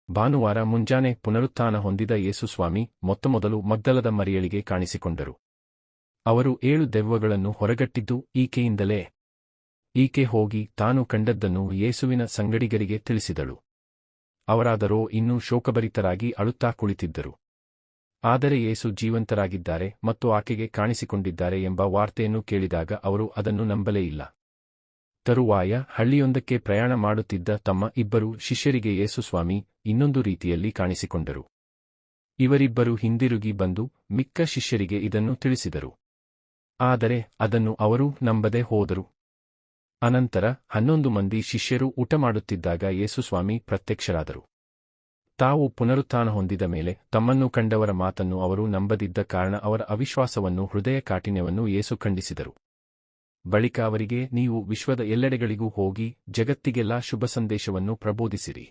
ಭಾನುವಾರ ಮುಂಜಾನೆ ಪುನರುತ್ಥಾನ ಹೊಂದಿದ ಯೇಸುಸ್ವಾಮಿ ಮೊತ್ತಮೊದಲು ಮಗ್ದಲದ ಮರಿಯಳಿಗೆ ಕಾಣಿಸಿಕೊಂಡರು. ಅವರು 7 ದೆವ್ವಗಳನ್ನು ಹೊರಗಟ್ಟಿದ್ದು ಈಕೆಯಿಂದಲೇ. ಈಕೆ ಹೋಗಿ ತಾನು ಕಂಡದ್ದನ್ನು ಯೇಸುವಿನ ಸಂಗಡಿಗರಿಗೆ ತಿಳಿಸಿದಳು. ಅವರಾದರೋ ಇನ್ನೂ ಶೋಕಭರಿತರಾಗಿ ಅಳುತ್ತಾ ಕುಳಿತಿದ್ದರು. ಆದರೆ ಯೇಸು ಜೀವಂತರಾಗಿದ್ದಾರೆ ಮತ್ತು ಆಕೆಗೆ ಕಾಣಿಸಿಕೊಂಡಿದ್ದಾರೆ ಎಂಬ ವಾರ್ತೆಯನ್ನು ಕೇಳಿದಾಗ ಅವರು ಅದನ್ನು ನಂಬಲೇ ಇಲ್ಲ. ತರುವಾಯ ಹಳ್ಳಿಯೊಂದಕ್ಕೆ ಪ್ರಯಾಣ ಮಾಡುತ್ತಿದ್ದ ತಮ್ಮ 2 ಶಿಷ್ಯರಿಗೆ ಯೇಸುಸ್ವಾಮಿ ಇನ್ನೊಂದು ರೀತಿಯಲ್ಲಿ ಕಾಣಿಸಿಕೊಂಡರು. ಇವರಿಬ್ಬರು ಹಿಂದಿರುಗಿ ಬಂದು ಮಿಕ್ಕ ಶಿಷ್ಯರಿಗೆ ಇದನ್ನು ತಿಳಿಸಿದರು. ಆದರೆ ಅದನ್ನು ಅವರು ನಂಬದೆ ಹೋದರು. ಅನಂತರ 11 ಮಂದಿ ಶಿಷ್ಯರು ಊಟಮಾಡುತ್ತಿದ್ದಾಗ ಯೇಸುಸ್ವಾಮಿ ಪ್ರತ್ಯಕ್ಷರಾದರು. ತಾವು ಪುನರುತ್ಥಾನ ಹೊಂದಿದ ಮೇಲೆ ತಮ್ಮನ್ನು ಕಂಡವರ ಮಾತನ್ನು ಅವರು ನಂಬದಿದ್ದ ಕಾರಣ ಅವರ ಅವಿಶ್ವಾಸವನ್ನೂ ಹೃದಯ ಕಾಠಿಣ್ಯವನ್ನೂ ಯೇಸು ಖಂಡಿಸಿದರು. ಬಳಿಕ ಅವರಿಗೆ, ನೀವು ವಿಶ್ವದ ಎಲ್ಲೆಡೆಗಳಿಗೂ ಹೋಗಿ ಜಗತ್ತಿಗೆಲ್ಲ ಶುಭ ಸಂದೇಶವನ್ನು ಪ್ರಬೋಧಿಸಿರಿ.